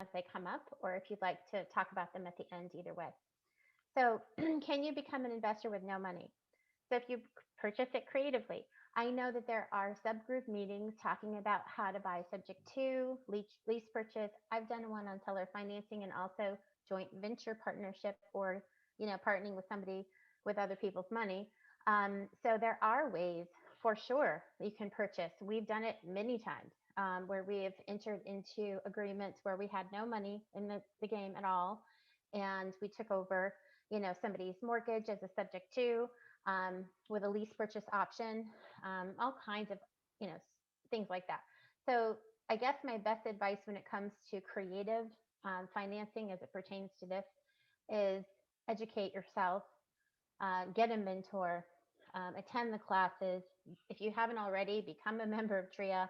as they come up, or if you'd like to talk about them at the end, either way. So, can you become an investor with no money? So, if you purchase it creatively, I know that there are subgroup meetings talking about how to buy subject to lease purchase. I've done one on seller financing and also joint venture partnership, or partnering with somebody with other people's money. So there are ways for sure you can purchase. We've done it many times, where we have entered into agreements where we had no money in the game at all, and we took over somebody's mortgage as a subject to, with a lease purchase option, all kinds of you know things like that. So I guess my best advice when it comes to creative financing as it pertains to this is educate yourself, get a mentor, attend the classes. If you haven't already, become a member of TREIA.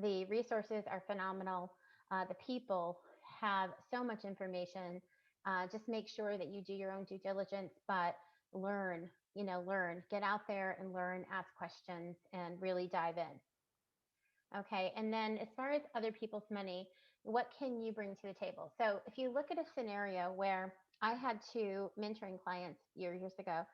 The resources are phenomenal. The people have so much information. Just make sure that you do your own due diligence, but learn, learn, get out there and learn, ask questions, and really dive in. Okay. And then as far as other people's money, what can you bring to the table? So if you look at a scenario where I had two mentoring clients years ago,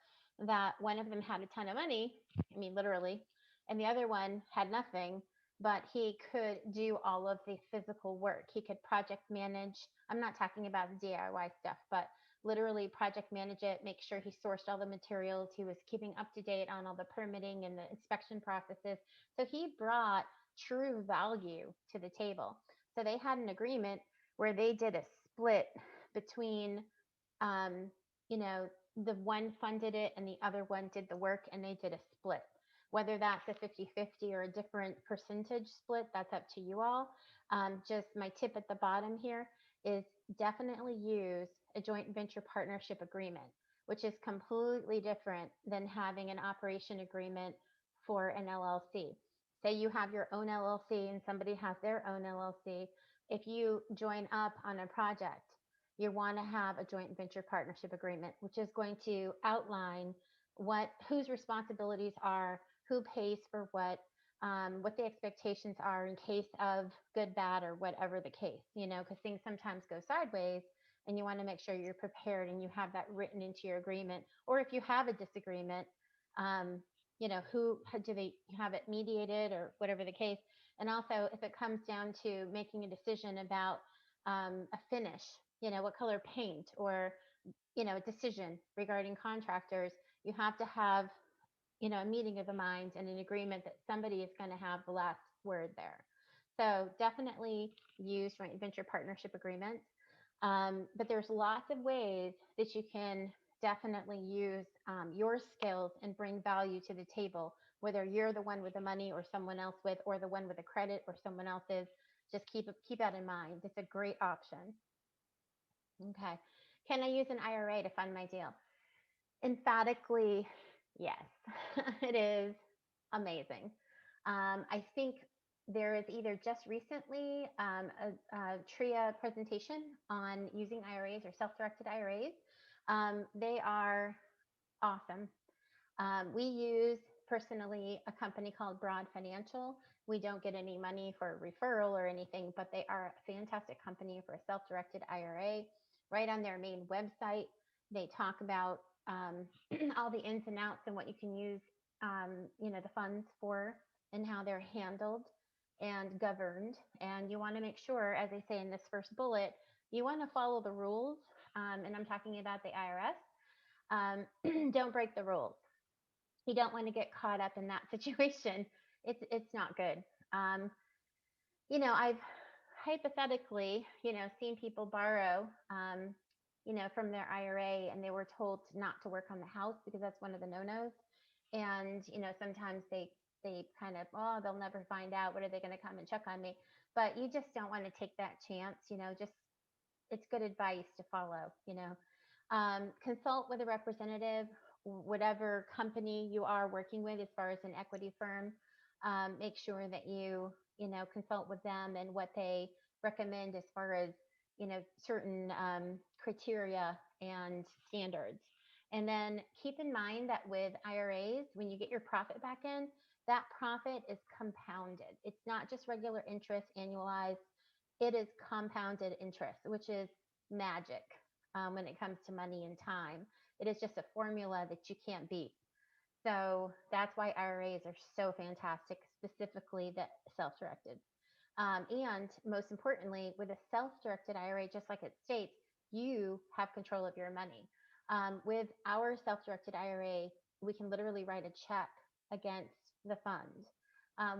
that one of them had a ton of money, I mean, literally, and the other one had nothing, but he could do all of the physical work. He could project manage. I'm not talking about the DIY stuff, but literally project manage it, make sure he sourced all the materials. He was keeping up to date on all the permitting and the inspection processes. So he brought true value to the table. So they had an agreement where they did a split between, um, you know, the one funded it and the other one did the work, and they did a split. Whether that's a 50-50 or a different percentage split, that's up to you all. Just my tip at the bottom here is definitely use a joint venture partnership agreement, which is completely different than having an operation agreement for an LLC. Say you have your own LLC and somebody has their own LLC. If you join up on a project, you want to have a joint venture partnership agreement, which is going to outline whose responsibilities are, who pays for what the expectations are in case of good, bad, or whatever the case, because things sometimes go sideways, and you want to make sure you're prepared and you have that written into your agreement. Or if you have a disagreement, um, who do they have it mediated or whatever the case. And also, if it comes down to making a decision about a finish, what color paint, or a decision regarding contractors, you have to have a meeting of the minds and an agreement that somebody is going to have the last word there. So definitely use joint venture partnership agreements. But there's lots of ways that you can definitely use your skills and bring value to the table, whether you're the one with the money or someone else with, or the one with the credit or someone else is. Just keep that in mind. It's a great option. Okay. Can I use an IRA to fund my deal? Emphatically, yes. It is amazing. I think there is either just recently a TREIA presentation on using IRAs or self-directed IRAs. They are awesome. We use personally a company called Broad Financial. We don't get any money for referral or anything, but they are a fantastic company for a self-directed IRA. Right on their main website, they talk about all the ins and outs and what you can use, the funds for, and how they're handled and governed. And you want to make sure, as I say in this first bullet, you want to follow the rules. And I'm talking about the IRS. Don't break the rules. You don't want to get caught up in that situation. It's not good. Um, I've hypothetically, seen people borrow, from their IRA, and they were told not to work on the house because that's one of the no-nos. And sometimes they kind of, oh, they'll never find out. What are they going to come and check on me? But you just don't want to take that chance. Just it's good advice to follow. Consult with a representative, whatever company you are working with, as far as an equity firm. Make sure that you consult with them and what they recommend as far as certain criteria and standards. And then keep in mind that with IRAs, when you get your profit back in, that profit is compounded. It's not just regular interest annualized. it is compounded interest, which is magic when it comes to money and time. It is just a formula that you can't beat. So that's why IRAs are so fantastic, specifically the self directed. And most importantly, with a self directed IRA, just like it states, you have control of your money. With our self directed IRA, we can literally write a check against the fund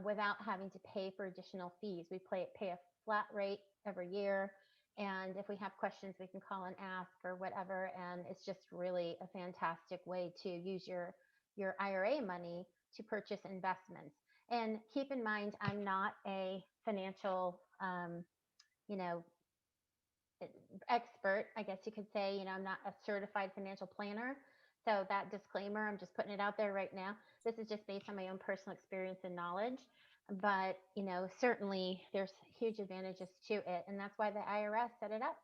without having to pay for additional fees. We pay a flat rate every year. And if we have questions, we can call and ask or whatever. And it's just really a fantastic way to use your IRA money to purchase investments. And keep in mind, I'm not a financial, you know, expert, I guess you could say. I'm not a certified financial planner. So that disclaimer, I'm just putting it out there right now. This is just based on my own personal experience and knowledge. But, certainly there's huge advantages to it. And that's why the IRS set it up.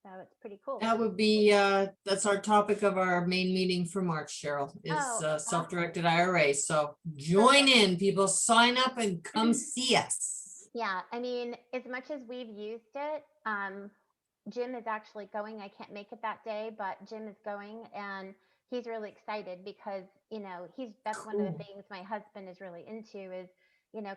So it's pretty cool. That would be, that's our topic of our main meeting for March, Cheryl, is Oh, awesome. self-directed IRA. So join Perfect. in, people, sign up and come see us. Yeah, I mean, as much as we've used it, Jim is actually going. I can't make it that day, but Jim is going, and he's really excited because that's one of the Cool. things my husband is really into is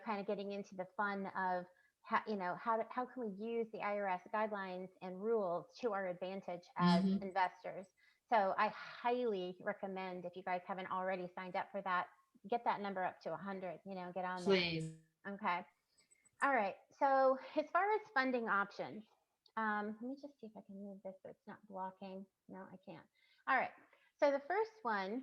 kind of getting into the fun of how can we use the IRS guidelines and rules to our advantage as Mhm. investors. So I highly recommend, if you guys haven't already signed up for that, get that number up to 100. Get on there. Please. Okay. All right. So as far as funding options, let me just see if I can move this so it's not blocking. No, I can't. All right. So the first one,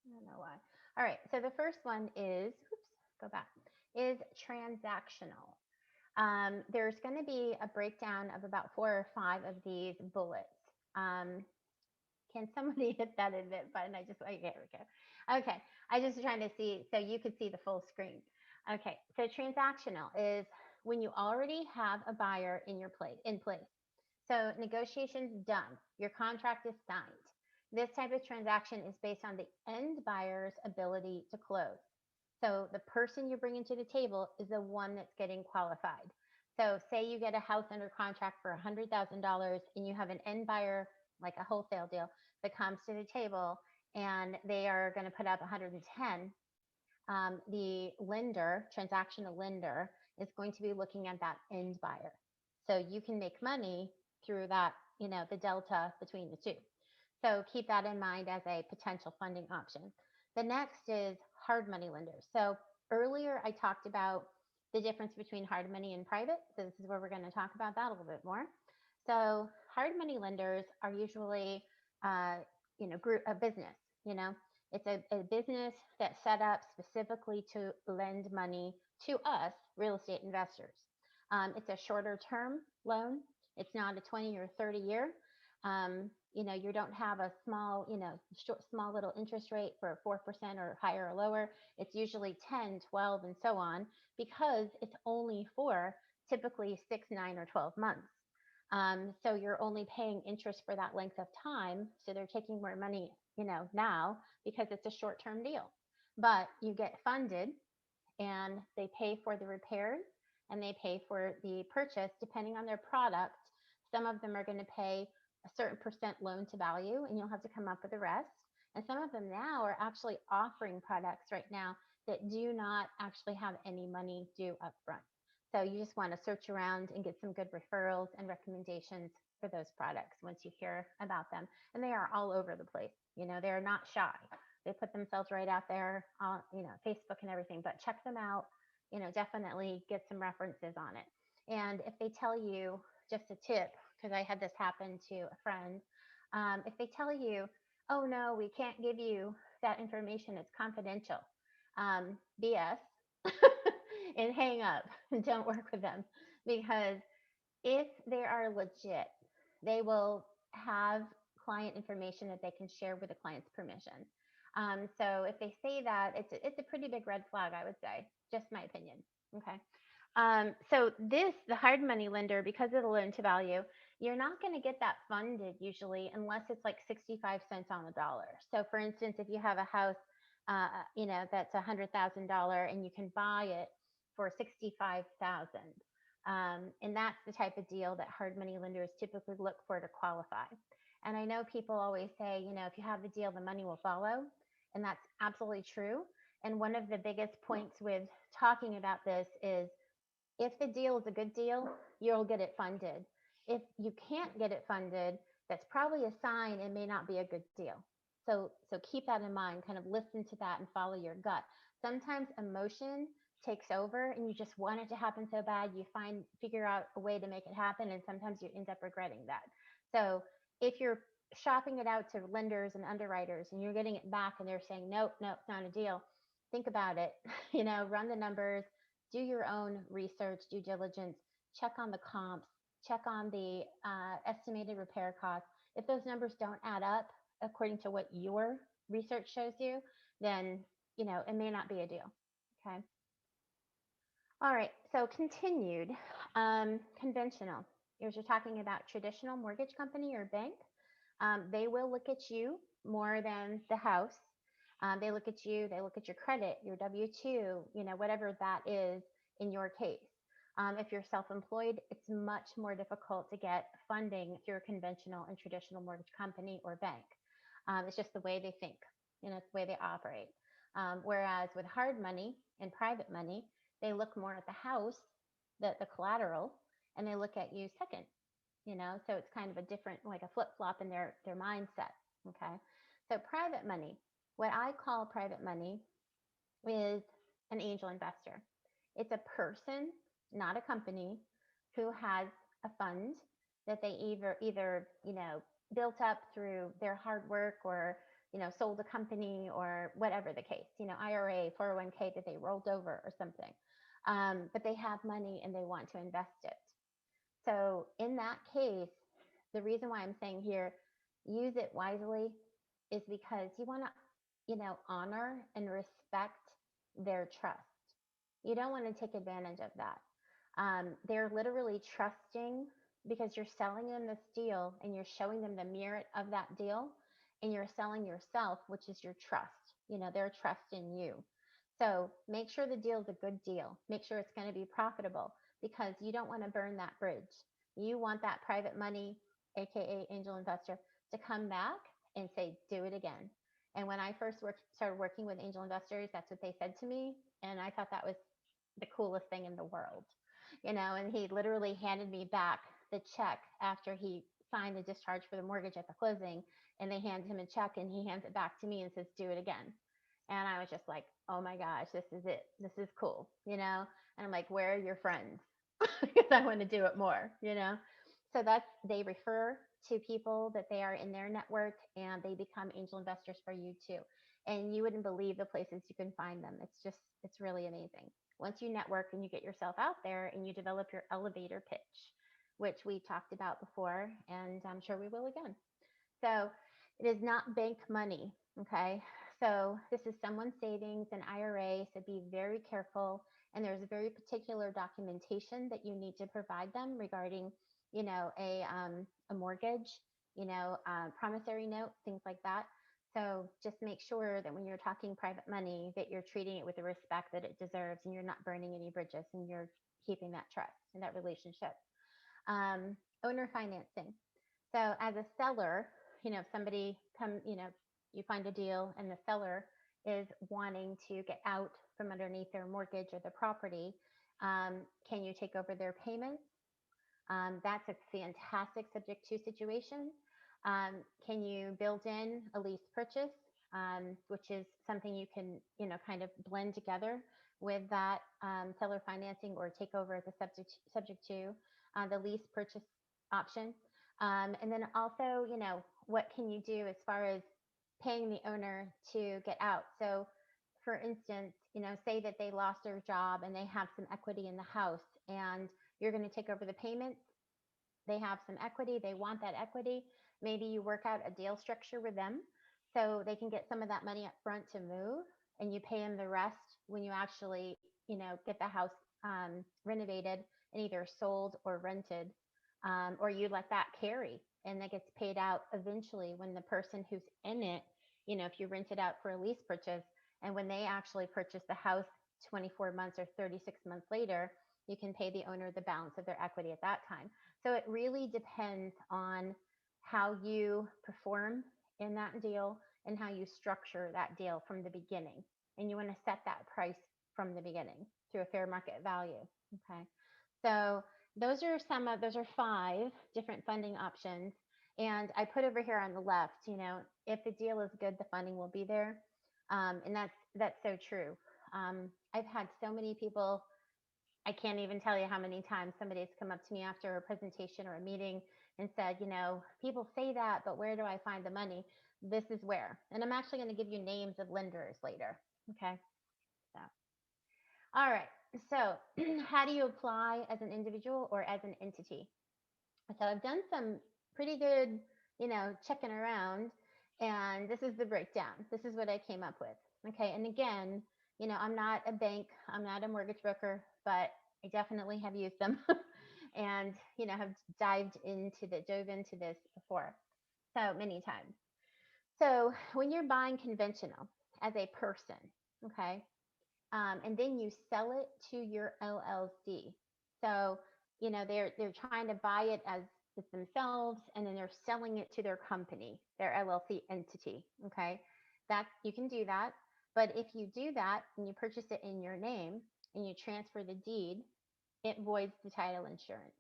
I don't know why. All right. So the first one is, oops, go back, is transactional. There's going to be a breakdown of about 4 or 5 of these bullets. Um, can somebody hit that admit button? Okay, here we go. Okay. I just trying to see so you could see the full screen. Okay. So transactional is when you already have a buyer in place. So negotiations done. Your contract is signed. This type of transaction is based on the end buyer's ability to close. So the person you're bringing to the table is the one that's getting qualified. So say you get a house under contract for $100,000 and you have an end buyer, like a wholesale deal, that comes to the table and they are going to put up 110. The lender, transactional lender, is going to be looking at that end buyer. So you can make money through that, the delta between the two. So keep that in mind as a potential funding option. The next is hard money lenders. So earlier I talked about the difference between hard money and private. So this is where we're going to talk about that a little bit more. So hard money lenders are usually, a business. You know, it's a business that's set up specifically to lend money to us, real estate investors. It's a shorter term loan. It's not a 20 or 30 year. You don't have a small, small little interest rate for 4% or higher or lower. It's usually 10, 12, and so on because it's only for typically 6, 9, or 12 months. So you're only paying interest for that length of time. So they're taking more money, now because it's a short term deal. But you get funded and they pay for the repairs and they pay for the purchase depending on their product. Some of them are going to pay a certain percent loan to value and you'll have to come up with the rest. And some of them now are actually offering products right now that do not actually have any money due up front. So you just want to search around and get some good referrals and recommendations for those products once you hear about them. And they are all over the place. They are not shy. They put themselves right out there on, Facebook and everything, but check them out, definitely get some references on it. And if they tell you, just a tip, because I had this happen to a friend, if they tell you, oh no, we can't give you that information, it's confidential, BS, and hang up and don't work with them because if they are legit, they will have client information that they can share with the client's permission. So if they say that, it's a pretty big red flag, I would say, just my opinion. Okay. So the hard money lender, because of the loan to value, you're not going to get that funded usually unless it's like 65 cents on the dollar. So for instance, if you have a house, that's $100,000 and you can buy it for 65,000. And that's the type of deal that hard money lenders typically look for to qualify. And I know people always say, if you have the deal, the money will follow. And that's absolutely true. And one of the biggest points with talking about this is if the deal is a good deal, you'll get it funded. If you can't get it funded, that's probably a sign it may not be a good deal. So keep that in mind, kind of listen to that and follow your gut. Sometimes emotion takes over and you just want it to happen so bad, you figure out a way to make it happen, and sometimes you end up regretting that. So if you're shopping it out to lenders and underwriters and you're getting it back and they're saying nope, nope, it's not a deal, think about it. Run the numbers, do your own research, due diligence, check on the comps, check on the estimated repair costs. If those numbers don't add up according to what your research shows you, then it may not be a deal. Okay. All right. So continued, conventional. If you're talking about traditional mortgage company or bank, they will look at you more than the house. They look at you, they look at your credit, your W 2, whatever that is in your case. If you're self employed, it's much more difficult to get funding through a conventional and traditional mortgage company or bank. It's just the way they think, it's the way they operate. Whereas with hard money and private money, they look more at the house, the collateral, and they look at you second. So it's kind of a different, like a flip flop in their mindset. Okay. So private money, what I call private money is an angel investor. It's a person, not a company, who has a fund that they either built up through their hard work, or sold a company, or whatever the case, IRA, 401k that they rolled over or something. But they have money and they want to invest it. So in that case, the reason why I'm saying here, use it wisely, is because you want to, honor and respect their trust. You don't want to take advantage of that. They're literally trusting because you're selling them this deal and you're showing them the merit of that deal, and you're selling yourself, which is your trust, their trust in you. So make sure the deal is a good deal. Make sure it's going to be profitable, because you don't want to burn that bridge. You want that private money, aka angel investor, to come back and say, do it again. And when I first started working with angel investors, that's what they said to me. And I thought that was the coolest thing in the world. And he literally handed me back the check after he signed the discharge for the mortgage at the closing. And they hand him a check and he hands it back to me and says, do it again. And I was just like, oh my gosh, this is it. This is cool, And I'm like, where are your friends? Because I want to do it more. So they refer to people that they are in their network, and they become angel investors for you too. And you wouldn't believe the places you can find them. It's really amazing. Once you network and you get yourself out there and you develop your elevator pitch, which we talked about before, and I'm sure we will again. So it is not bank money. Okay. So this is someone's savings, an IRA. So be very careful. And there's a very particular documentation that you need to provide them regarding, a mortgage, promissory note, things like that. So just make sure that when you're talking private money, that you're treating it with the respect that it deserves, and you're not burning any bridges, and you're keeping that trust and that relationship. Owner financing. So as a seller, if somebody you find a deal and the seller is wanting to get out from underneath their mortgage or the property, can you take over their payments? That's a fantastic subject to situation. Can you build in a lease purchase, which is something you can, kind of blend together with that seller financing, or take over as a subject to the lease purchase option. And then also, what can you do as far as paying the owner to get out? So, for instance, say that they lost their job and they have some equity in the house, and you're going to take over the payments. They have some equity, they want that equity. Maybe you work out a deal structure with them so they can get some of that money up front to move, and you pay them the rest when you actually, get the house renovated and either sold or rented, or you let that carry and that gets paid out eventually when the person who's in it, if you rent it out for a lease purchase, and when they actually purchase the house 24 months or 36 months later, you can pay the owner the balance of their equity at that time. So it really depends on how you perform in that deal and how you structure that deal from the beginning. And you want to set that price from the beginning to a fair market value. Okay. So those are 5 different funding options. And I put over here on the left, if the deal is good, the funding will be there. And that's so true. I've had so many people, I can't even tell you how many times somebody's come up to me after a presentation or a meeting and said, people say that, but where do I find the money? This is where. And I'm actually going to give you names of lenders later. Okay. So, all right. So, how do you apply as an individual or as an entity? So, I've done some pretty good, checking around, and this is the breakdown. This is what I came up with. Okay. And again, I'm not a bank, I'm not a mortgage broker, but I definitely have used them and, have dove into this before so many times. So, when you're buying conventional as a person, okay, and then you sell it to your LLC. So, they're trying to buy it as themselves, and then they're selling it to their company, their LLC entity. Okay, that you can do that. But if you do that and you purchase it in your name and you transfer the deed, it voids the title insurance.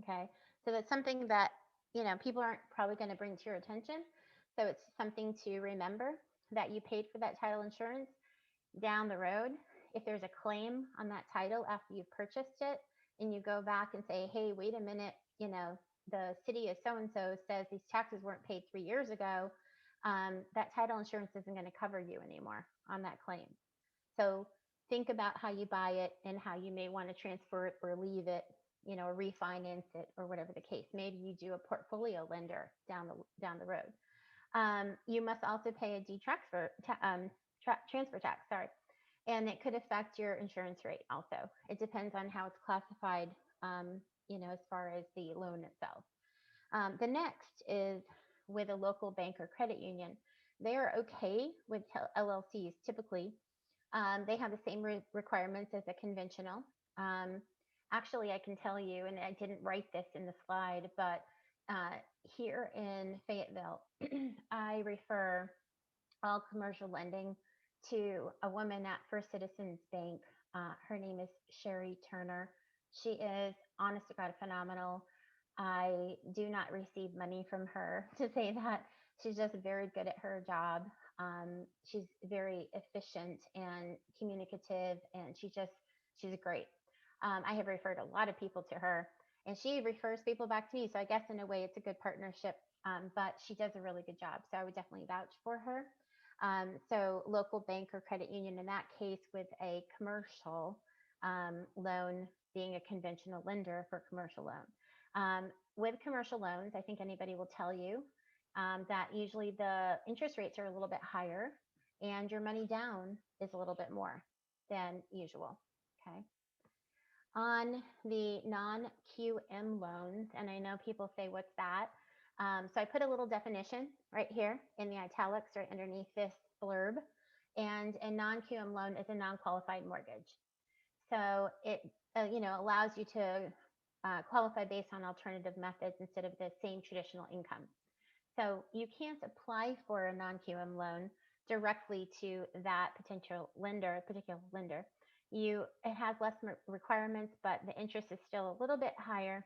Okay, so that's something that people aren't probably going to bring to your attention. So it's something to remember that you paid for that title insurance down the road. If there's a claim on that title after you've purchased it and you go back and say, hey, wait a minute, the city of so and so says these taxes weren't paid 3 years ago, that title insurance isn't going to cover you anymore on that claim. So think about how you buy it and how you may want to transfer it or leave it, or refinance it or whatever the case. Maybe you do a portfolio lender down the road. You must also pay a transfer tax, sorry, and it could affect your insurance rate also. It depends on how it's classified, as far as the loan itself. The next is with a local bank or credit union. They are okay with LLCs typically. They have the same requirements as a conventional. Um, Actually, I can tell you, and I didn't write this in the slide, but here in Fayetteville, I refer all commercial lending to a woman at First Citizens Bank. Her name is Sherry Turner. She is, honest to God, phenomenal. I do not receive money from her to say that. She's just very good at her job. She's very efficient and communicative, and she's great. I have referred a lot of people to her, and she refers people back to me. So I guess in a way, it's a good partnership. But she does a really good job. So I would definitely vouch for her. So local bank or credit union in that case with a commercial loan being a conventional lender for commercial loan. With commercial loans, I think anybody will tell you that usually the interest rates are a little bit higher and your money down is a little bit more than usual. Okay. On the non-QM loans, and I know people say, what's that? So I put a little definition right here in the italics right underneath this blurb. And a non-QM loan is a non-qualified mortgage. So it allows you to qualify based on alternative methods instead of the same traditional income. So you can't apply for a non-QM loan directly to that particular lender. It has less requirements, but the interest is still a little bit higher.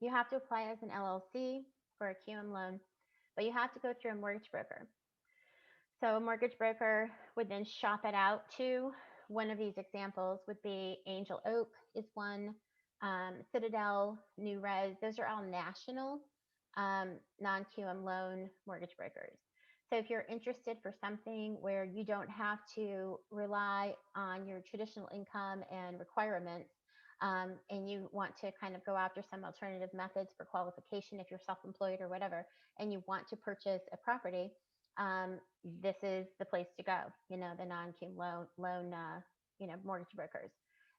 You have to apply as an LLC for a QM loan, but you have to go through a mortgage broker. So a mortgage broker would then shop it out to one of these examples would be Angel Oak is one, Citadel, New Res. Those are all national non-QM loan mortgage brokers. So if you're interested for something where you don't have to rely on your traditional income and requirements, and you want to kind of go after some alternative methods for qualification if you're self-employed or whatever, and you want to purchase a property, this is the place to go. The non-QM loan mortgage brokers,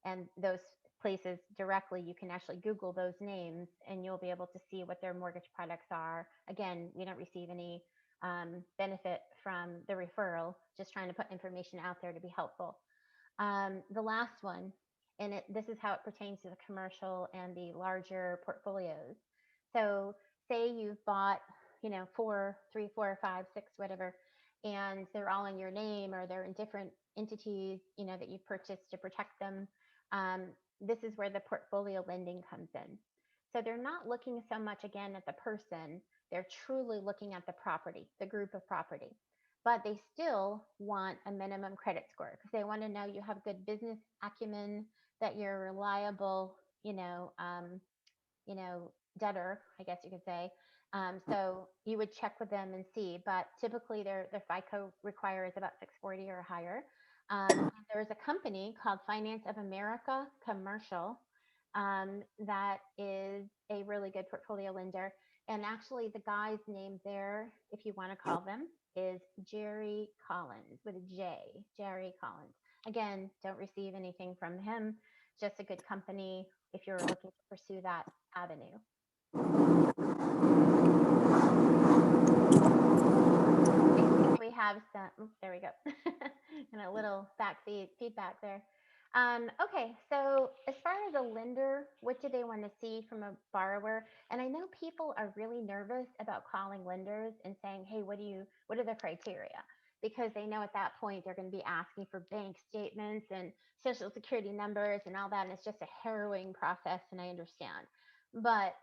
and those places directly. You can actually Google those names, and you'll be able to see what their mortgage products are. Again, we don't receive any benefit from the referral. Just trying to put information out there to be helpful. The last one this is how it pertains to the commercial and the larger portfolios. So say you've bought, four, three, four, five, six, whatever, and they're all in your name or they're in different entities, that you purchased to protect them. Um, this is where the portfolio lending comes in. So they're not looking so much again at the person, they're truly looking at the property, the group of property. But they still want a minimum credit score because they want to know you have good business acumen, that you're reliable, you know, debtor, I guess you could say. So you would check with them and see, but typically their FICO requires about 640 or higher. There's a company called Finance of America Commercial that is a really good portfolio lender. And actually, the guy's name there, if you want to call them, is Jerry Collins with a J, Jerry Collins. Again, don't receive anything from him, just a good company if you're looking to pursue that avenue. I think we have some, there we go, and a little feedback there. Okay, so as far as a lender, what do they want to see from a borrower? And I know people are really nervous about calling lenders and saying, hey, what are the criteria? Because they know at that point they're going to be asking for bank statements and social security numbers and all that. And it's just a harrowing process, and I understand. But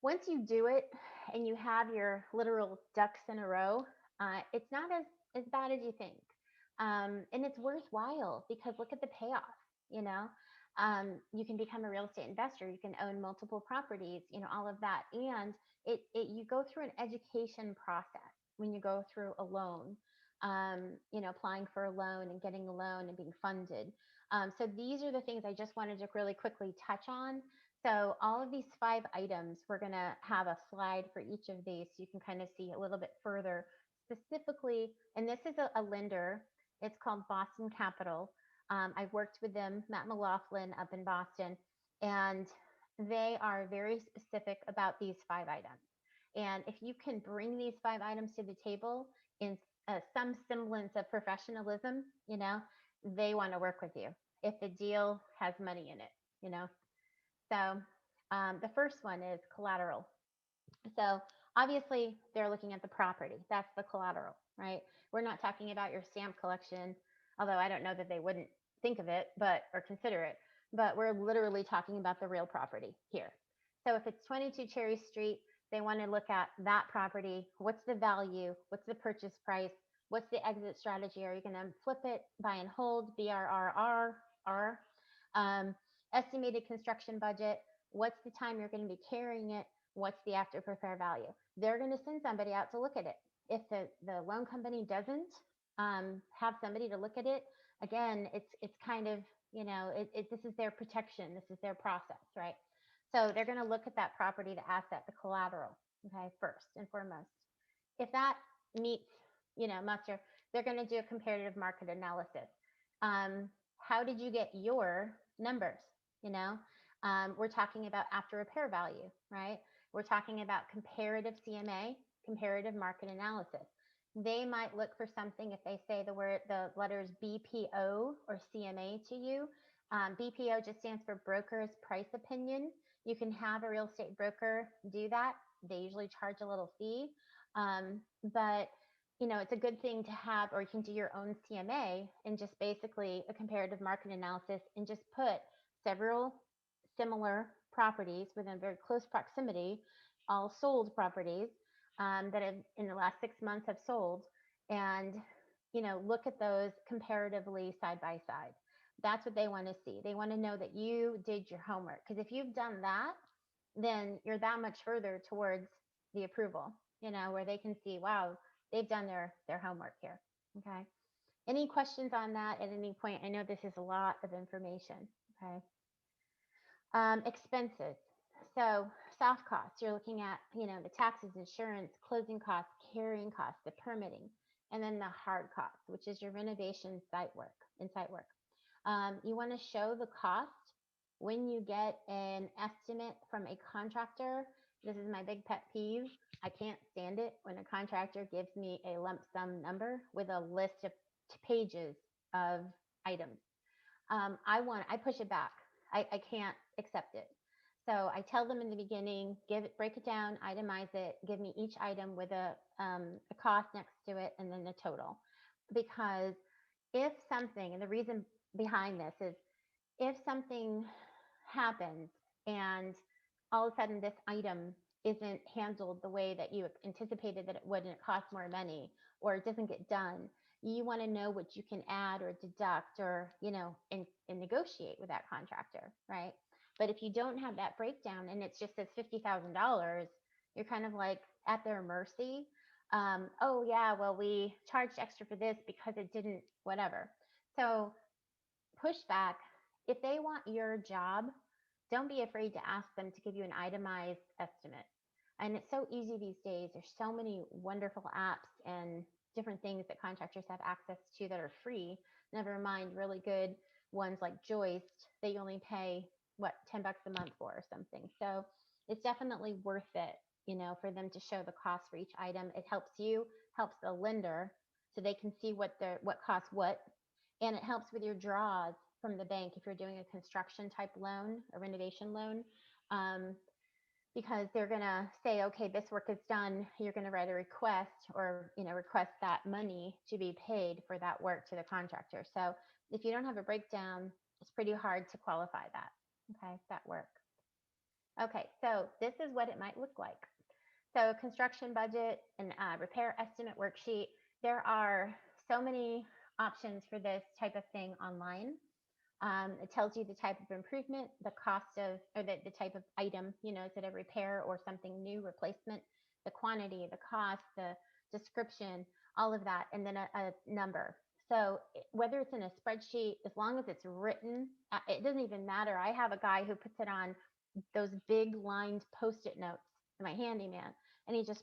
once you do it and you have your literal ducks in a row, it's not as bad as you think. And it's worthwhile because look at the payoff, you know. You can become a real estate investor, you can own multiple properties, all of that. And you go through an education process when you go through a loan, applying for a loan and getting a loan and being funded. So these are the things I just wanted to really quickly touch on. So all of these 5 items, we're going to have a slide for each of these so you can kind of see a little bit further specifically. And this is a lender. It's called Boston Capital. I've worked with them, Matt McLaughlin up in Boston, and they are very specific about these 5 items. And if you can bring these 5 items to the table in some semblance of professionalism, they want to work with you if the deal. Has money in it. So the first one is collateral. So obviously they're looking at the property. That's the collateral, right? We're not talking about your stamp collection, although I don't know that they wouldn't think of it, or consider it. But we're literally talking about the real property here. So if it's 22 Cherry Street, they want to look at that property. What's the value? What's the purchase price? What's the exit strategy? Are you going to flip it, buy and hold, BRRR? Estimated construction budget. What's the time you're going to be carrying it? What's the after prepare value? They're going to send somebody out to look at it. If the loan company doesn't have somebody to look at it, again, it's kind of, this is their protection. This is their process, right? So they're going to look at that property, the asset, the collateral, okay, first and foremost. If that meets, muster, they're going to do a comparative market analysis. How did you get your numbers? We're talking about after repair value, right? We're talking about comparative CMA, comparative market analysis. They might look for something if they say the letters BPO or CMA to you. BPO just stands for broker's price opinion. You can have a real estate broker do that. They usually charge a little fee, but it's a good thing to have, or you can do your own CMA and just basically a comparative market analysis and just put several similar properties within very close proximity, all sold properties that have in the last 6 months have sold, and look at those comparatively side by side. That's what they want to see. They want to know that you did your homework, because if you've done that, then you're that much further towards the approval, where they can see, wow, they've done their homework here. Okay. Any questions on that at any point? I know this is a lot of information. Okay. Expenses. So soft costs, you're looking at, the taxes, insurance, closing costs, carrying costs, the permitting, and then the hard costs, which is your renovation site work. You want to show the cost when you get an estimate from a contractor. This is my big pet peeve. I can't stand it when a contractor gives me a lump sum number with a list of pages of items. I push it back. I can't accept it. So I tell them in the beginning, break it down, itemize it, give me each item with a cost next to it, and then the total. Because if something, and the reason behind this is if something happens and all of a sudden this item isn't handled the way that you anticipated that it would and it costs more money or it doesn't get done, you want to know what you can add or deduct or and negotiate with that contractor, right? But if you don't have that breakdown and it's just says $50,000, you're kind of like at their mercy. Oh yeah, well we charged extra for this because it didn't whatever. So pushback, if they want your job, don't be afraid to ask them to give you an itemized estimate. And it's so easy these days. There's so many wonderful apps and different things that contractors have access to that are free. Never mind really good ones like Joist that you only pay what $10 a month for or something. So it's definitely worth it, for them to show the cost for each item. It helps you, helps the lender, so they can see what costs what, and it helps with your draws from the bank if you're doing a construction type loan, a renovation loan, um, because they're going to say, okay, this work is done. You're going to write a request or request that money to be paid for that work to the contractor. So if you don't have a breakdown, it's pretty hard to qualify that. Okay, that work. Okay, so this is what it might look like. So construction budget and repair estimate worksheet. There are so many options for this type of thing online. It tells you the type of improvement, the cost of, or the type of item, is it a repair or something new, replacement, the quantity, the cost, the description, all of that, and then a number. So whether it's in a spreadsheet, as long as it's written, it doesn't even matter. I have a guy who puts it on those big lined post-it notes, my handyman, and he just,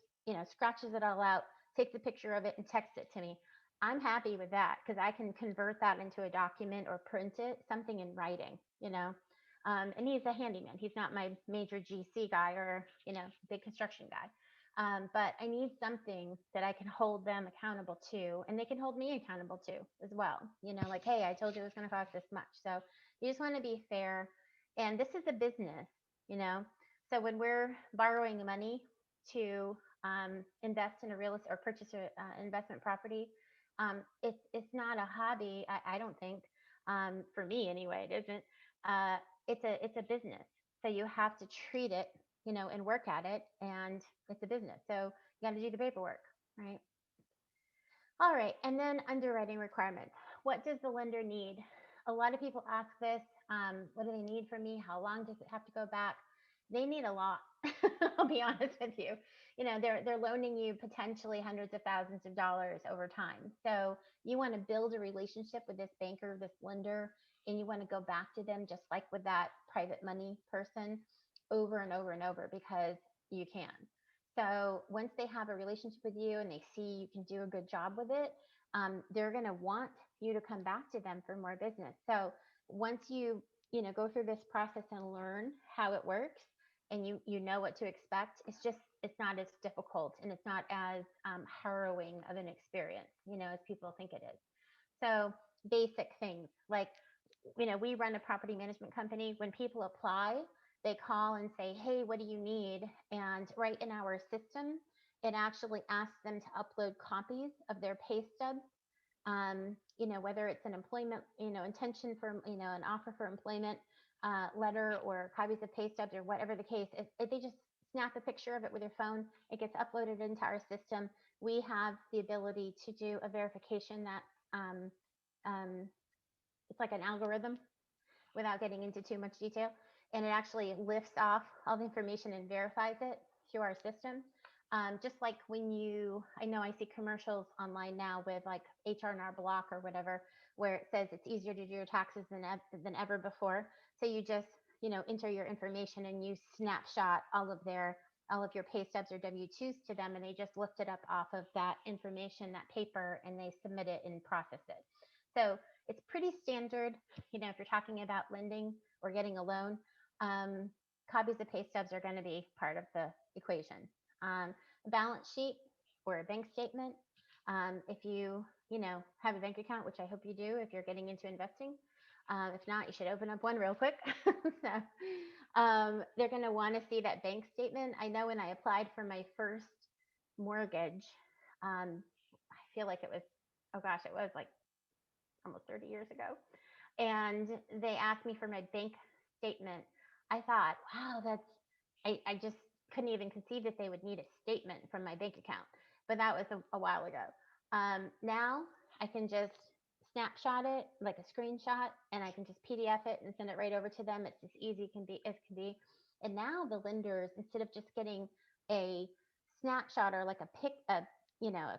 scratches it all out, takes a picture of it and texts it to me. I'm happy with that because I can convert that into a document or print it, something in writing. And he's a handyman. He's not my major GC guy or, big construction guy. But I need something that I can hold them accountable to, and they can hold me accountable to as well. Like, hey, I told you it was going to cost this much. So you just want to be fair. And this is a business, you know. So when we're borrowing money to invest in a real estate or purchase an investment property, it's not a hobby. I don't think, for me anyway, it isn't. It's a business. So you have to treat it, and work at it, and it's a business. So you got to do the paperwork, right? All right, and then underwriting requirements. What does the lender need? A lot of people ask this. What do they need from me? How long does it have to go back? They need a lot. I'll be honest with you. They're loaning you potentially hundreds of thousands of dollars over time. So you want to build a relationship with this banker, this lender, and you want to go back to them just like with that private money person over and over and over because you can. So once they have a relationship with you and they see you can do a good job with it, they're going to want you to come back to them for more business. So once go through this process and learn how it works, and you know what to expect, it's not as difficult and it's not as harrowing of an experience, as people think it is. So basic things like, we run a property management company. When people apply, they call and say, hey, what do you need? And right in our system, it actually asks them to upload copies of their pay stubs. Whether it's an employment, intention for, an offer for employment letter or copies of pay stubs or whatever the case, if they just snap a picture of it with their phone, it gets uploaded into our system. We have the ability to do a verification that um, it's like an algorithm without getting into too much detail. And it actually lifts off all the information and verifies it through our system. Just like I know I see commercials online now with like HR&R Block or whatever, where it says it's easier to do your taxes than ever before. So you just, enter your information and you snapshot all of your pay stubs or W-2s to them, and they just lift it up off of that information, that paper, and they submit it and process it. So it's pretty standard, if you're talking about lending or getting a loan, copies of pay stubs are going to be part of the equation. A balance sheet or a bank statement. If you, have a bank account, which I hope you do if you're getting into investing, If not, you should open up one real quick. So they're going to want to see that bank statement. I know when I applied for my first mortgage, I feel like it was, oh gosh, it was like almost 30 years ago. And they asked me for my bank statement. I thought, wow, I just couldn't even conceive that they would need a statement from my bank account. But that was a while ago. Now I can just snapshot it like a screenshot, and I can just PDF it and send it right over to them. It's as easy as can be. And now the lenders, instead of just getting a snapshot or like a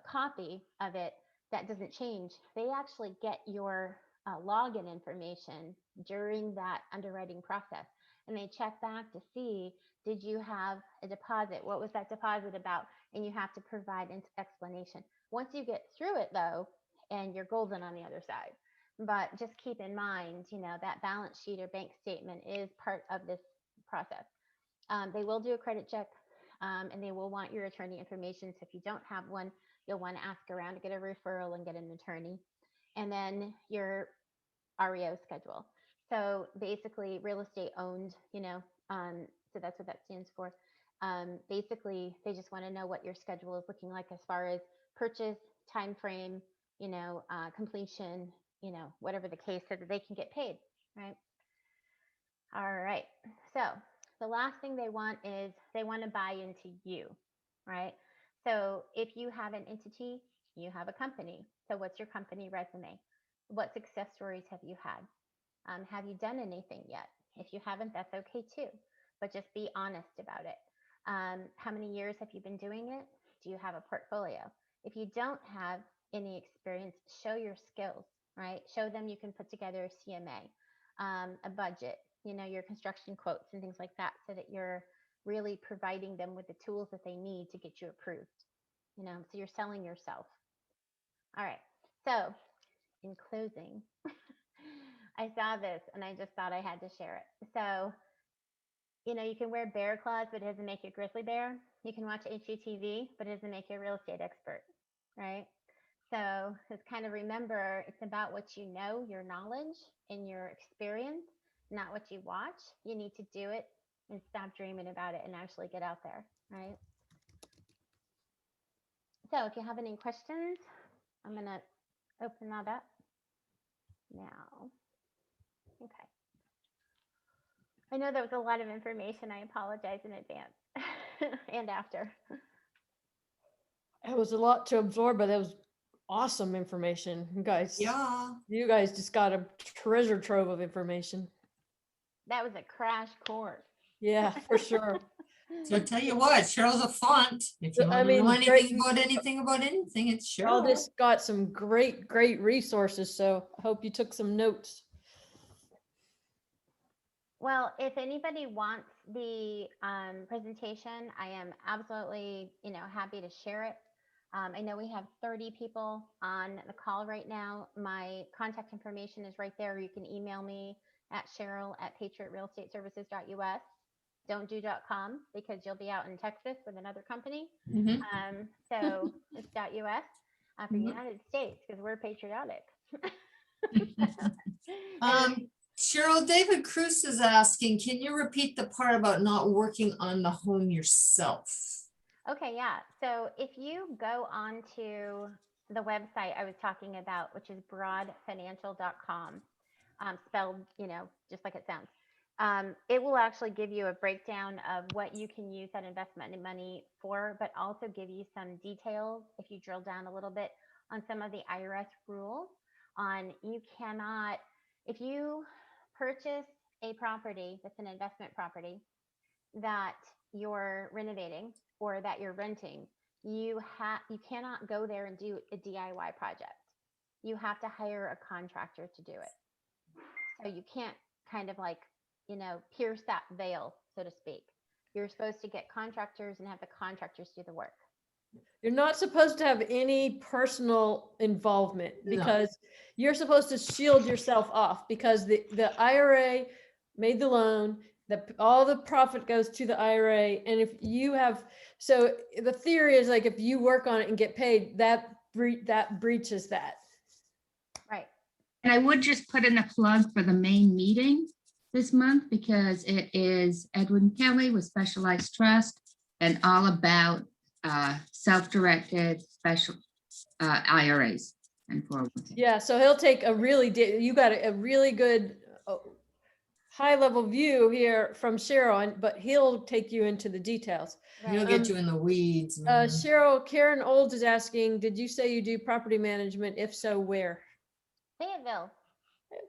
copy of it that doesn't change, they actually get your login information during that underwriting process, and they check back to see, did you have a deposit? What was that deposit about? And you have to provide an explanation. Once you get through it, though, and you're golden on the other side. But just keep in mind, that balance sheet or bank statement is part of this process. They will do a credit check, and they will want your attorney information. So if you don't have one, you'll want to ask around to get a referral and get an attorney. And then your REO schedule. So basically, real estate owned, so that's what that stands for. Basically, they just want to know what your schedule is looking like as far as purchase, time frame, completion, whatever the case, so that they can get paid, right? All right. So the last thing they want is they want to buy into you, right? So if you have an entity, you have a company. So what's your company resume? What success stories have you had? Have you done anything yet? If you haven't, that's okay too, but just be honest about it. How many years have you been doing it? Do you have a portfolio? If you don't have any experience, show your skills, right? Show them you can put together a CMA, a budget, your construction quotes and things like that, so that you're really providing them with the tools that they need to get you approved. So you're selling yourself. All right. So in closing, I saw this and I just thought I had to share it. So, you can wear bear claws, but it doesn't make you a grizzly bear. You can watch HGTV, but it doesn't make you a real estate expert, right? So just kind of remember, it's about what you know, your knowledge and your experience, not what you watch. You need to do it and stop dreaming about it and actually get out there, right? So if you have any questions, I'm going to open that up now. Okay. I know that was a lot of information. I apologize in advance and after. It was a lot to absorb, but that was awesome information. Yeah. You guys just got a treasure trove of information. That was a crash course. Yeah, for sure. So I tell you what, Cheryl's a font. If you I want to know mean, anything about anything, it's All Cheryl. this got some great resources. So I hope you took some notes. Well, if anybody wants the presentation, I am absolutely, happy to share it. I know we have 30 people on the call right now. My contact information is right there. You can email me at cheryl@patriotrealestateservices.us. Don't do .com because you'll be out in Texas with another company. Mhm. So it's .us for Mhm. United States, because we're patriotic. Cheryl, David Cruz is asking, can you repeat the part about not working on the home yourself? Okay, yeah. So if you go on to the website I was talking about, which is broadfinancial.com, spelled, just like it sounds, it will actually give you a breakdown of what you can use that investment money for, but also give you some details if you drill down a little bit on some of the IRS rules on you cannot, if you purchase a property that's an investment property that you're renovating or that you're renting, you cannot go there and do a DIY project. You have to hire a contractor to do it. So you can't kind of like, pierce that veil, so to speak. You're supposed to get contractors and have the contractors do the work. You're not supposed to have any personal involvement because you're supposed to shield yourself off, because the IRA made the loan, all the profit goes to the IRA. And if you have, so the theory is like, if you work on it and get paid, that breaches that. Right. And I would just put in a plug for the main meeting this month because it is Edwin Kelly with Specialized Trust and all about self-directed special IRAs and 401k. Yeah, so he'll take a really, you got a really good high-level view here from Cheryl, but he'll take you into the details. He'll Right. get you in the weeds, man. Cheryl, Karen Olds is asking, did you say you do property management? If so, where? Fayetteville.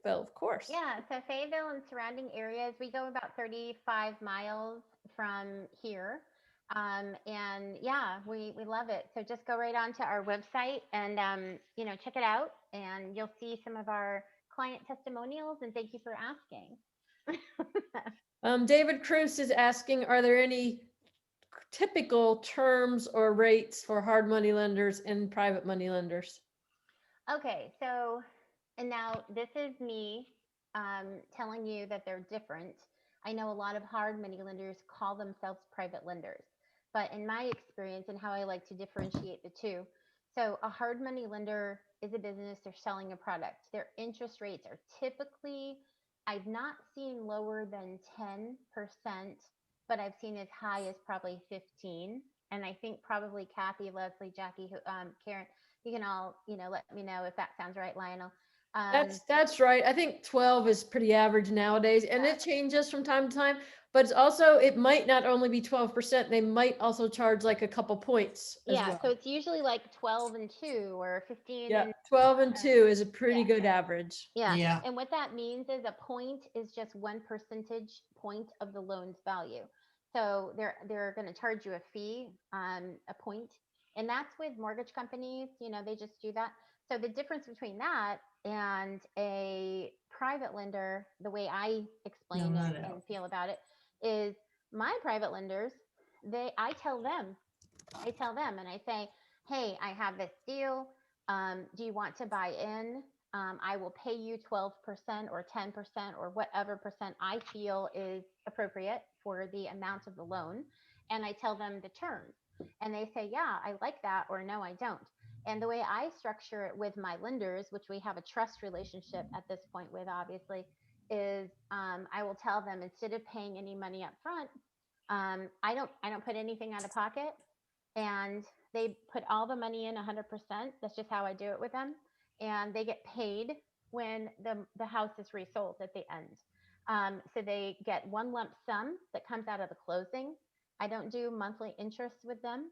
Well, of course. Yeah, so Fayetteville and surrounding areas, we go about 35 miles from here. And yeah, we love it. So just go right onto our website and, check it out. And you'll see some of our client testimonials. And thank you for asking. David Cruz is asking, are there any typical terms or rates for hard money lenders and private money lenders? Okay, so, and now this is me telling you that they're different. I know a lot of hard money lenders call themselves private lenders, but in my experience and how I like to differentiate the two, so a hard money lender is a business, they're selling a product. Their interest rates are typically, I've not seen lower than 10%, but I've seen as high as probably 15. And I think probably Kathy, Leslie, Jackie, Karen, you can all, let me know if that sounds right, Lionel. That's right. I think 12 is pretty average nowadays, and Yeah. it changes from time to time. But it's also, it might not only be 12%, they might also charge like a couple points as Yeah, well. so it's usually like 12 and 2 or 15 Yeah, and 12 and 2 is a pretty good average. yeah. Yeah. And what that means is a point is just 1 percentage point of the loan's value. So they're going to charge you a fee on a point, and that's with mortgage companies. They just do that. So the difference between that and a private lender, the way I explain No, not it at all. and feel about it, is my private lenders. I tell them and I say, hey, I have this deal. Do you want to buy in? I will pay you 12% or 10% or whatever percent I feel is appropriate for the amount of the loan. And I tell them the terms. And they say, yeah, I like that, or no, I don't. And the way I structure it with my lenders, which we have a trust relationship at this point with, obviously, is I will tell them instead of paying any money up front, I don't put anything out of pocket, and they put all the money in 100%. That's just how I do it with them, and they get paid when the house is resold at the end. So they get one lump sum that comes out of the closing. I don't do monthly interest with them,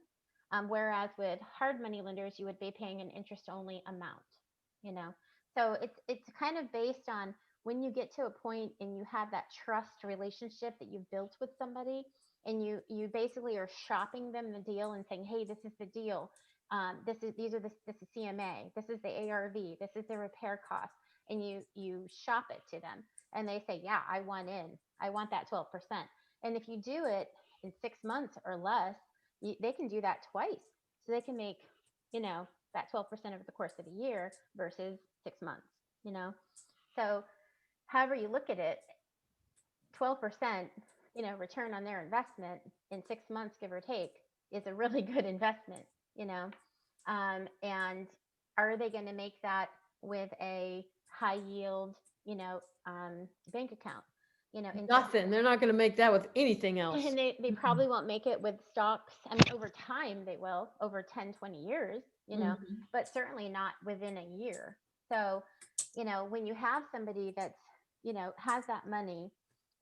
whereas with hard money lenders, you would be paying an interest only amount. So it's kind of based on when you get to a point and you have that trust relationship that you've built with somebody, and you basically are shopping them the deal and saying, hey, this is the deal. This is CMA, this is the ARV, this is the repair cost, and you shop it to them, and they say, yeah, I want that 12%. And if you do it in 6 months or less, they can do that twice, so they can make that 12% over the course of a year versus 6 months. So however you look at it, 12%, return on their investment in 6 months, give or take, is a really good investment. And are they going to make that with a high yield, bank account? Nothing. They're not going to make that with anything else. And they probably won't make it with stocks. I mean, over time they will, over 10, 20 years, but certainly not within a year. So, when you have somebody that's, has that money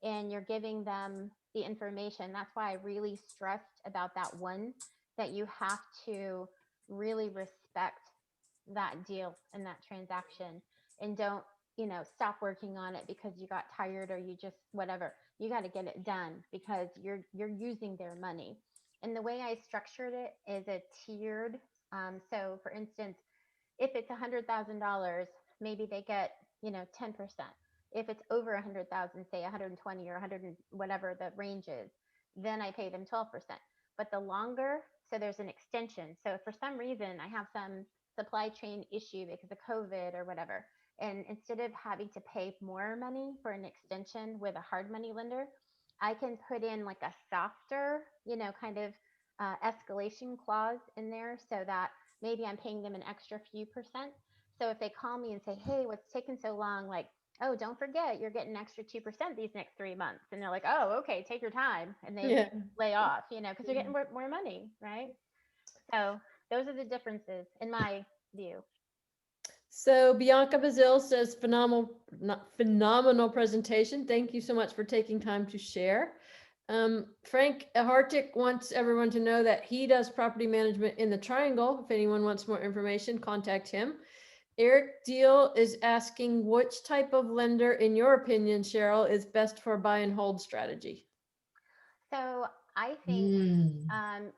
and you're giving them the information, that's why I really stressed about that one, that you have to really respect that deal and that transaction, and don't, stop working on it because you got tired or you just whatever. You got to get it done because you're using their money. And the way I structured it is a tiered. So for instance, if it's $100,000, maybe they get 10%. If it's over 100,000, say 120 or 100, whatever the range is, then I pay them 12%. But the longer, so there's an extension. So if for some reason I have some supply chain issue because of COVID or whatever, and instead of having to pay more money for an extension with a hard money lender, I can put in like a softer, kind of escalation clause in there, so that maybe I'm paying them an extra few percent. So if they call me and say, hey, what's taking so long? Like, oh, don't forget, you're getting an extra 2% these next 3 months. And they're like, oh, okay, take your time. And they Yeah. lay off, because they're getting more money, right? So those are the differences in my view. So Bianca Bazil says phenomenal presentation. Thank you so much for taking time to share. Frank Hartick wants everyone to know that he does property management in the Triangle. If anyone wants more information, contact him. Eric Deal is asking which type of lender, in your opinion, Cheryl, is best for buy and hold strategy? So I think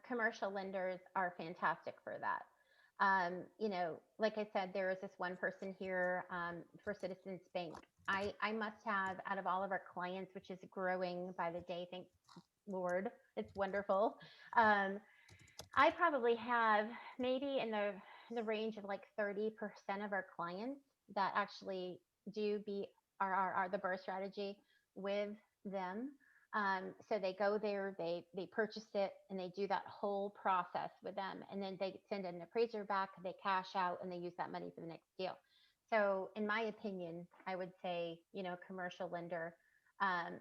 commercial lenders are fantastic for that. Like I said, there is this one person here for Citizens Bank. I must have, out of all of our clients, which is growing by the day, thank Lord, it's wonderful. I probably have maybe in the range of like 30% of our clients that actually do are the BRRRR strategy with them. So they go there, they purchase it, and they do that whole process with them, and then they send an appraiser back, they cash out, and they use that money for the next deal. So in my opinion, I would say, commercial lender.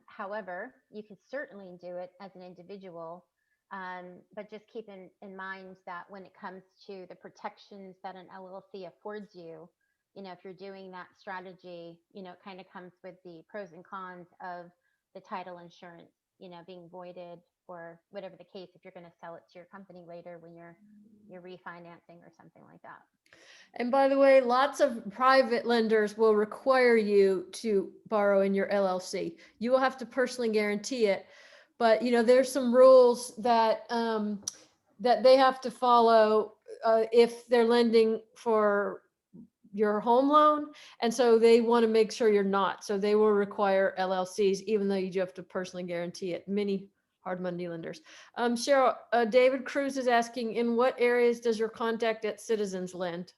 However, you can certainly do it as an individual, but just keep in mind that when it comes to the protections that an LLC affords you, if you're doing that strategy, it kind of comes with the pros and cons of the title insurance, being voided or whatever the case, if you're going to sell it to your company later when you're refinancing or something like that. And by the way, lots of private lenders will require you to borrow in your LLC. You will have to personally guarantee it, but there's some rules that that they have to follow if they're lending for your home loan, and so they want to make sure you're not. So they will require LLCs, even though you do have to personally guarantee it. Many hard money lenders. Cheryl, David Cruz is asking, in what areas does your contact at Citizens lend?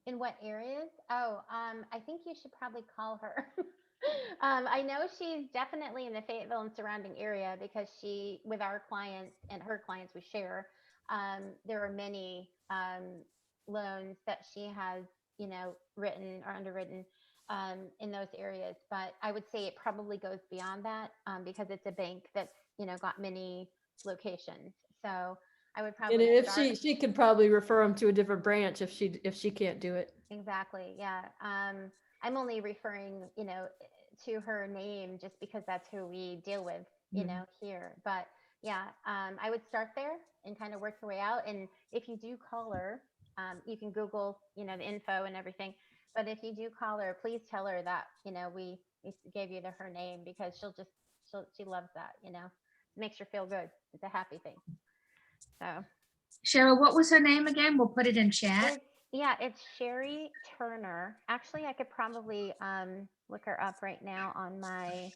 In what areas? Oh, I think you should probably call her. I know she's definitely in the Fayetteville and surrounding area because with our clients and her clients we share, there are many loans that she has, written or underwritten in those areas. But I would say it probably goes beyond that because it's a bank that's, got many locations. So I would probably And if start. she could probably refer them to a different branch if she can't do it. Exactly. Yeah. I'm only referring, to her name just because that's who we deal with, here. But yeah, I would start there and kind of work your way out. And if you do call her, you can Google, the info and everything. But if you do call her, please tell her that, we gave you her name because she loves that, it makes her feel good. It's a happy thing. So. Cheryl, what was her name again? We'll put it in chat. It's Sherry Turner. Actually, I could probably look her up right now on my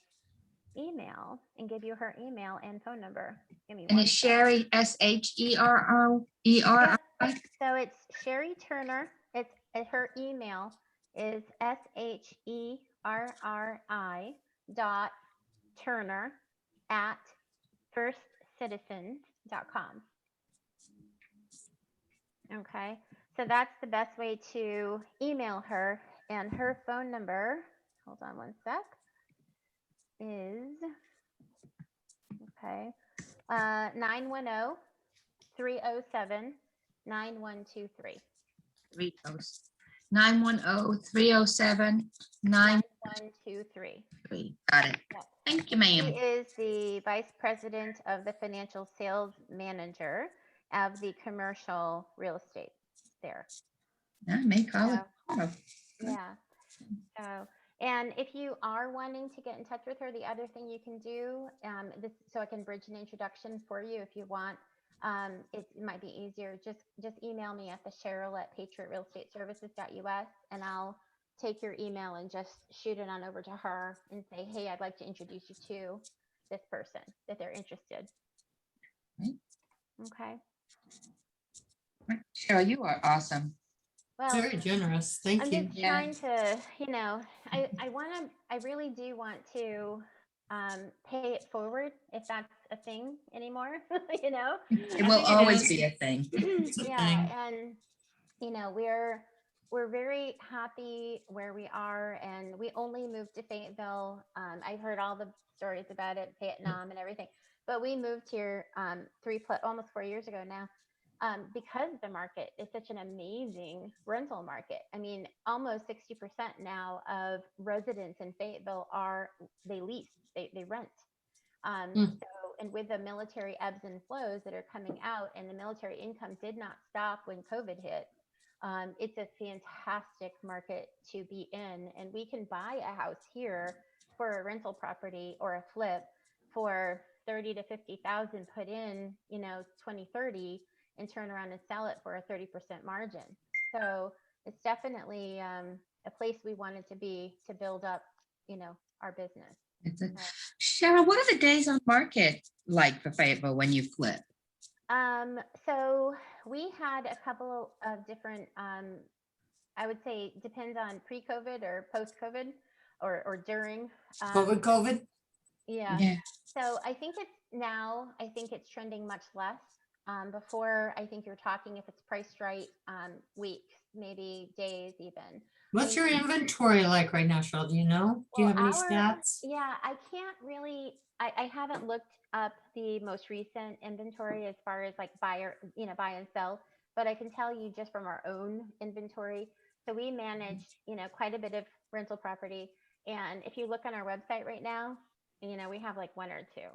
email and give you her email and phone number. Give me And one it's second. Sherry, SHERRI? So it's Sherry Turner. It's her email is SHERRI.Turner@firstcitizens.com. Okay, so that's the best way to email her, and her phone number, hold on one sec, is, 910-307-9123. 910-307-9123. Got it. Yep. Thank you, She ma'am. is the vice president of the financial sales manager of the commercial real estate there. I may call it. Yeah. So, and if you are wanting to get in touch with her, the other thing you can do, so I can bridge an introduction for you if you want. It might be easier. Just email me at thecheryl@patriotrealestateservices.us, and I'll take your email and just shoot it on over to her and say, hey, I'd like to introduce you to this person if they're interested. Okay. Cheryl, you are awesome. Well, Very generous. Thank I'm you. just trying to, I really do want to pay it forward if that's a thing anymore, It will always be a thing. It's a Yeah, thing. and we're very happy where we are, and we only moved to Fayetteville. I've heard all the stories about it, Vietnam and everything, but we moved here almost 4 years ago now, because the market is such an amazing rental market. I mean, almost 60% now of residents in Fayetteville they lease, they rent. So, and with the military ebbs and flows that are coming out, and the military income did not stop when COVID hit, it's a fantastic market to be in. And we can buy a house here for a rental property or a flip for 30 to 50,000 put in, 2030, and turn around and sell it for a 30% margin. So it's definitely a place we wanted to be to build up, our business. Cheryl, what are the days on market like for Fayetteville when you flip? So we had a couple of different, I would say depends on pre-COVID or post-COVID or during. COVID. Yeah. Yeah. So I think it's trending much less. Before, I think you're talking, if it's priced right, weeks, maybe days even. What's your inventory like right now, Cheryl? Do you know? Do you have any stats? Yeah, I can't really, I haven't looked up the most recent inventory as far as like buy and sell, but I can tell you just from our own inventory. So we manage, quite a bit of rental property. And if you look on our website right now, we have like one or two.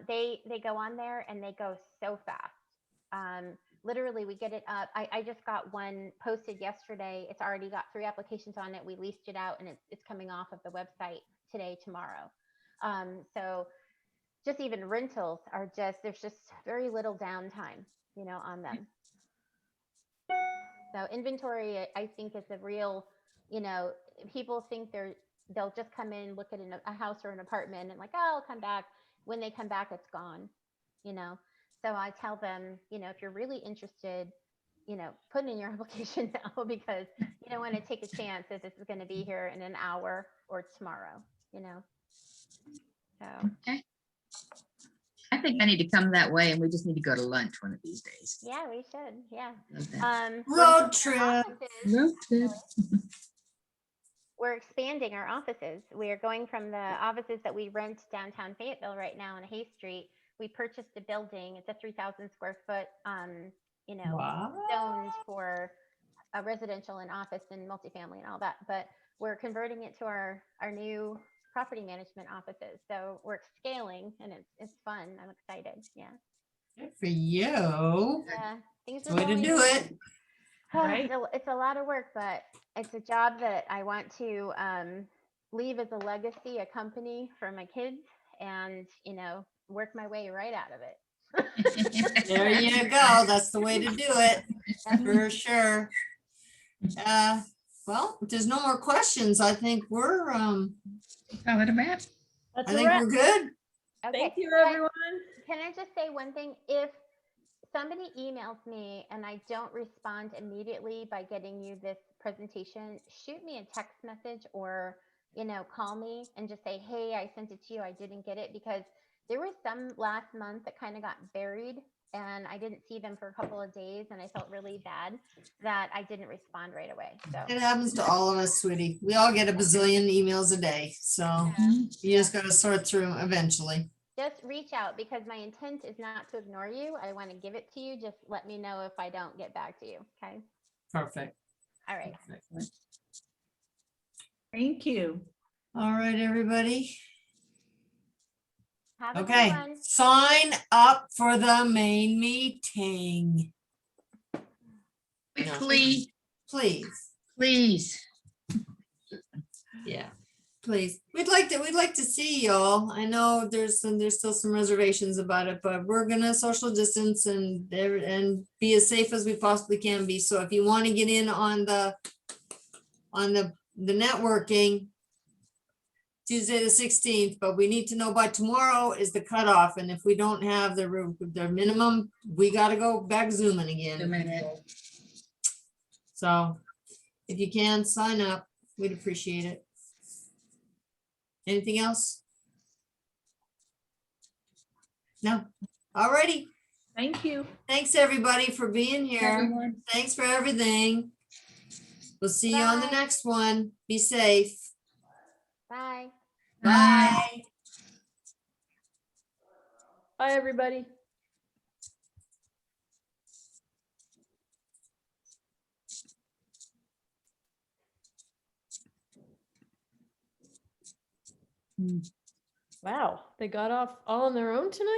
They go on there and they go so fast. Literally, we get it up. I just got one posted yesterday. It's already got 3 applications on it. We leased it out, and it's coming off of the website today, tomorrow. So just even rentals there's just very little downtime, on them. So inventory, I think, is a real, people think they'll just come in, look at a house or an apartment and like, oh, I'll come back. When they come back, it's gone, So I tell them, if you're really interested, put in your application now, because you don't want to take a chance that this is going to be here in an hour or tomorrow, So. Okay. I think I need to come that way, and we just need to go to lunch one of these days. Yeah, we should. Yeah. Love that. Road trip. Road trip. We're expanding our offices. We are going from the offices that we rent downtown Fayetteville right now on Hay Street. We purchased a building. It's a 3,000 square foot, Wow. zoned for a residential and office and multifamily and all that. But we're converting it to our new property management offices. So we're scaling, and it's fun. I'm excited. Yeah. Good for you. Yeah. Things Way to do it. Right. It's a lot of work, but it's a job that I want to leave as a legacy, a company for my kids, and work my way right out of it. There you go. That's the way to do it, for sure. Well, if there's no more questions, I think we're Call it a wrap. That's I a think wrap. we're good. Okay. Thank you, so everyone. Can I just say one thing? If somebody emails me and I don't respond immediately by getting you this presentation, shoot me a text message or, call me and just say, hey, I sent it to you. I didn't get it, because there was some last month that kind of got buried and I didn't see them for a couple of days, and I felt really bad that I didn't respond right away. So It happens to all of us, sweetie. We all get a bazillion emails a day. So you just got to sort through them eventually. just reach out, because my intent is not to ignore you. I want to give it to you. Just let me know if I don't get back to you. Okay. Perfect. All right. Thank you. All right, everybody. Have a Okay, good one. sign up for the main meeting, Quickly, please. please. Yeah, please. We'd like to see y'all. I know there's still some reservations about it, but we're gonna social distance and be as safe as we possibly can be. So if you want to get in on the networking, Tuesday the 16th, but we need to know by tomorrow is the cutoff. And if we don't have the minimum, we got to go back Zooming again. A minute. So if you can sign up, we'd appreciate it. Anything else? No. All righty. Thank you. Thanks everybody for being here. Everyone. Thanks for everything. We'll see you on the Bye. next one. Be safe. Bye. Bye. Bye, everybody. Hmm. Wow, they got off all on their own tonight?